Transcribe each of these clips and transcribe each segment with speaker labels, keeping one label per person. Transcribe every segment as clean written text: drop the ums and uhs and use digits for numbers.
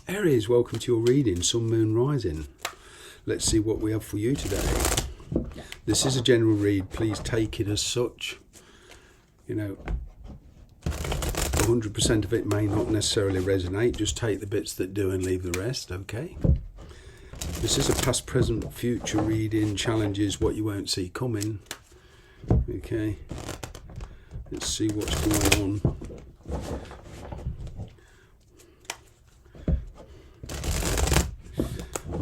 Speaker 1: Aries, welcome to your reading, Sun, Moon, Rising. Let's see what we have for you today. This is a general read. Please take it as such. 100% of it may not necessarily resonate. Just take the bits that do and leave the rest, okay? This is a past, present, future reading. Challenges what you won't see coming. Okay. Let's see what's going on.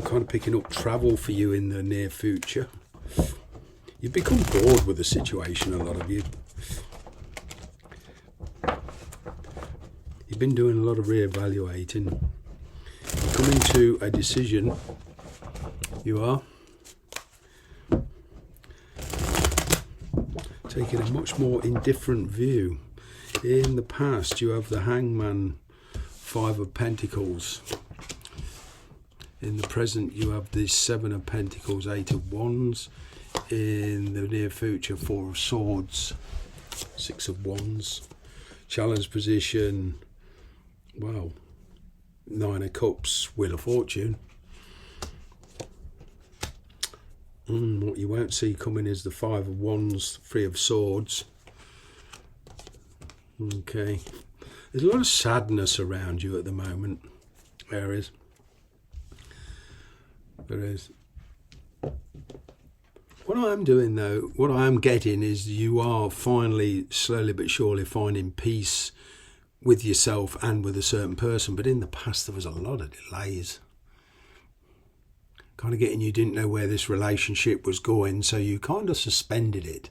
Speaker 1: Kind of picking up travel for you in the near future. You've become bored with the situation, a lot of you. You've been doing a lot of re-evaluating. You're coming to a decision. You are taking a much more indifferent view. In the past, you have the Hangman, Five of Pentacles. In the present, you have the Seven of Pentacles, Eight of Wands. In the near future, Four of Swords, Six of Wands. Challenge position, well, Nine of Cups, Wheel of Fortune. What you won't see coming is the Five of Wands, Three of Swords. Okay. There's a lot of sadness around you at the moment, Aries. There is. What I'm doing though, what I am getting is you are finally, slowly but surely finding peace with yourself and with a certain person. But in the past there was a lot of delays. Kind of getting you didn't know where this relationship was going, so you kind of suspended it.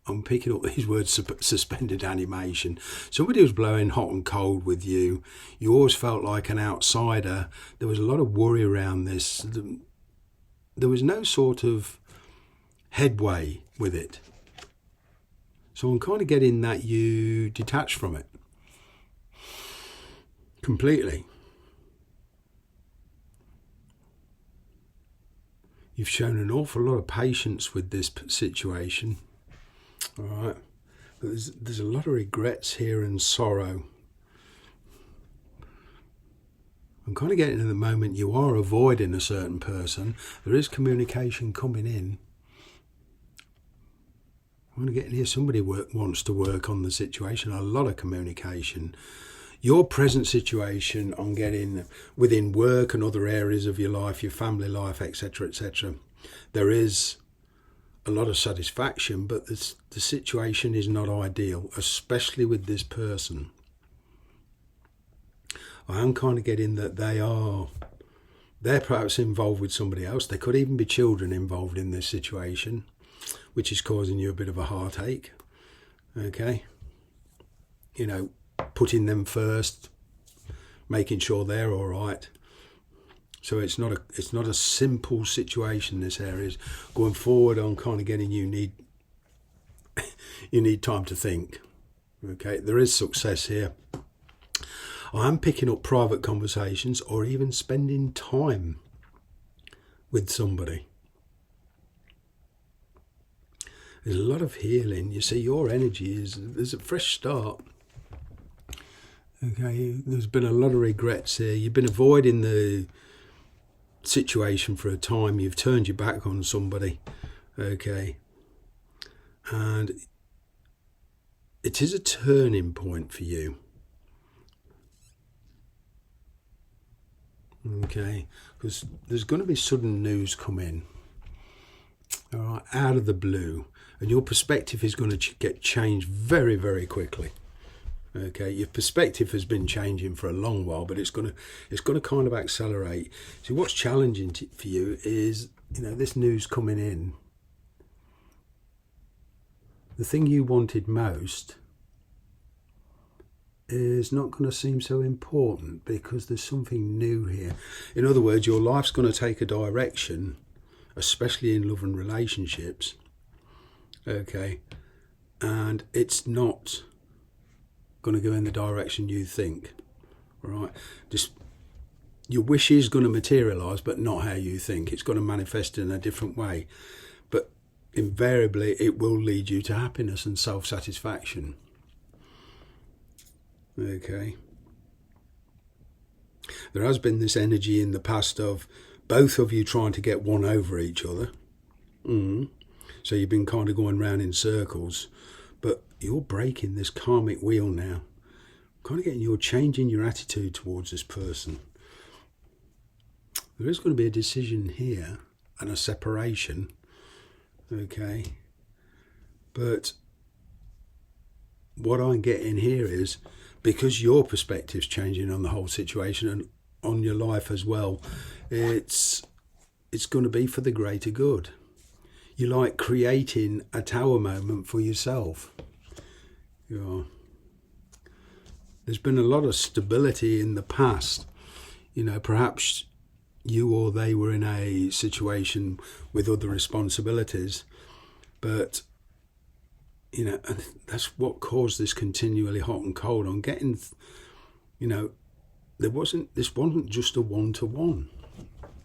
Speaker 1: I'm picking up these words, suspended animation. Somebody was blowing hot and cold with you. You always felt like an outsider. There was a lot of worry around this. There was no sort of headway with it. So I'm kind of getting that you detached from it completely. You've shown an awful lot of patience with this situation. All right, but there's a lot of regrets here and sorrow. I'm kind of getting in the moment you are avoiding a certain person. There is communication coming in. I'm going to get in here. Somebody wants to work on the situation. A lot of communication. Your present situation, I'm getting within work and other areas of your life, your family life, etc., etc. There is a lot of satisfaction, but the situation is not ideal, especially with this person. I am kind of getting that they're perhaps involved with somebody else. There could even be children involved in this situation, which is causing you a bit of a heartache. Okay, putting them first, making sure they're all right. So it's not a simple situation. This area is going forward. I'm kind of getting you need time to think. Okay, there is success here. I'm picking up private conversations or even spending time with somebody. There's a lot of healing. You see, your energy there's a fresh start. Okay, there's been a lot of regrets here. You've been avoiding the situation for a time. You've turned your back on somebody. Okay, and it is a turning point for you. Okay, because there's going to be sudden news come in, all right, out of the blue, and your perspective is going to get changed very, very quickly. Okay, your perspective has been changing for a long while, but it's going to kind of accelerate. See, what's challenging for you is, this news coming in. The thing you wanted most is not going to seem so important because there's something new here. In other words, your life's going to take a direction, especially in love and relationships. Okay, and it's not going to go in the direction you think. All right, just your wish is going to materialize, but not how you think. It's going to manifest in a different way, but invariably it will lead you to happiness and self-satisfaction. Okay, There has been this energy in the past of both of you trying to get one over each other. So you've been kind of going round in circles, but you're breaking this karmic wheel now. Kind of getting you're changing your attitude towards this person. There is going to be a decision here and a separation, okay? But what I'm getting here is, because your perspective's changing on the whole situation and on your life as well, it's going to be for the greater good. You're like creating a tower moment for yourself. There's been a lot of stability in the past. Perhaps you or they were in a situation with other responsibilities, but and that's what caused this continually hot and cold. On getting, this wasn't just a one-to-one.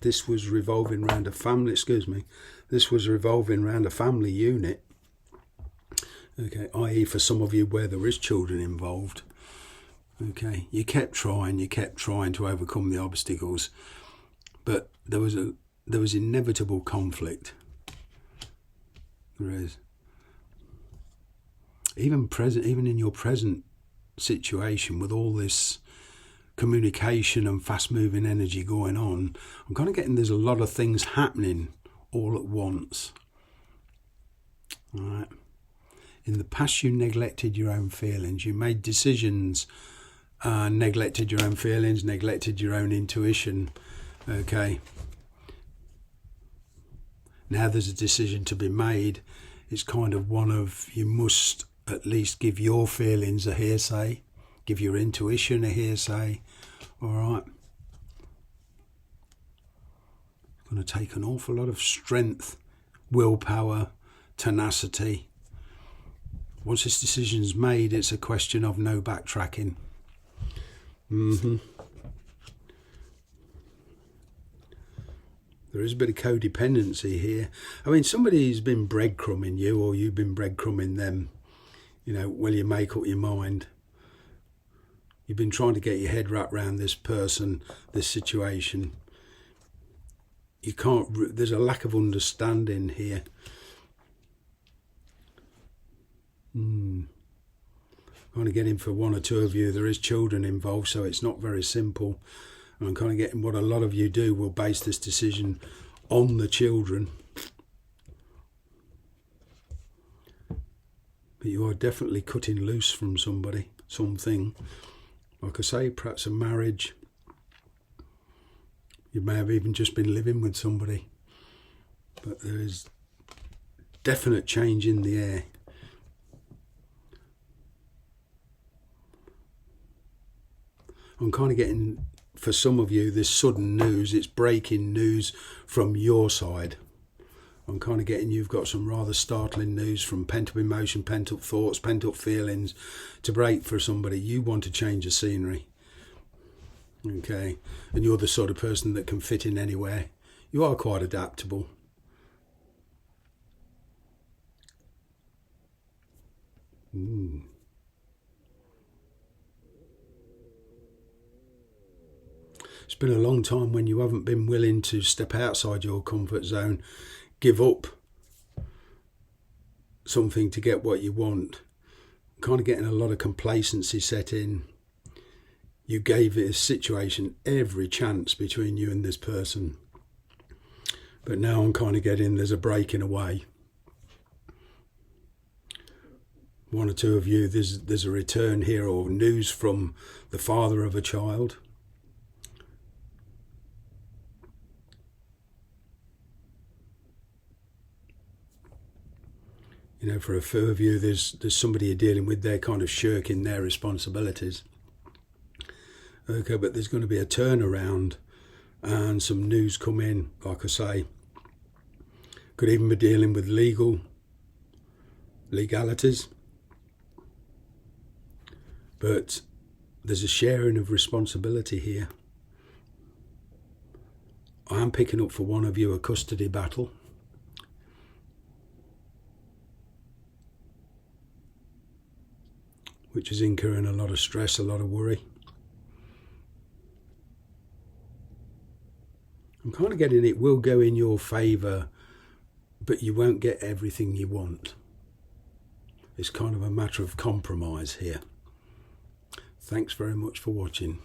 Speaker 1: This was revolving around a family. This was revolving around a family unit. Okay, i.e. for some of you where there is children involved. Okay, you kept trying to overcome the obstacles, but there was inevitable conflict. There is. Even in your present situation, with all this communication and fast-moving energy going on, I'm kind of getting there's a lot of things happening all at once. All right. In the past, you neglected your own feelings. You made decisions, neglected your own feelings, neglected your own intuition. Okay. Now there's a decision to be made. It's kind of one of, you must at least give your feelings a hearsay, give your intuition a hearsay. All right. It's going to take an awful lot of strength, willpower, tenacity. Once this decision's made, it's a question of no backtracking. There is a bit of codependency here. I mean, somebody's been breadcrumbing you, or you've been breadcrumbing them. Will you make up your mind? You've been trying to get your head wrapped around this person, this situation. You can't. There's a lack of understanding here. Kind of getting for one or two of you, there is children involved, so it's not very simple. And I'm kind of getting what a lot of you do will base this decision on the children. But you are definitely cutting loose from somebody, something. Like I say, perhaps a marriage. You may have even just been living with somebody. But there is definite change in the air. I'm kind of getting, for some of you, this sudden news. It's breaking news from your side. I'm kind of getting you've got some rather startling news from pent-up emotion, pent-up thoughts, pent-up feelings to break for somebody. You want to change the scenery. Okay. And you're the sort of person that can fit in anywhere. You are quite adaptable. It's been a long time when you haven't been willing to step outside your comfort zone, give up something to get what you want. Kind of getting a lot of complacency set in. You gave this situation every chance between you and this person. But now I'm kind of getting there's a breaking away. One or two of you, there's a return here or news from the father of a child. For a few of you, there's somebody you're dealing with, they're kind of shirking their responsibilities. Okay, but there's going to be a turnaround and some news come in, like I say. Could even be dealing with legalities. But there's a sharing of responsibility here. I am picking up for one of you a custody battle. Which is incurring a lot of stress, a lot of worry. I'm kind of getting it will go in your favour, but you won't get everything you want. It's kind of a matter of compromise here. Thanks very much for watching.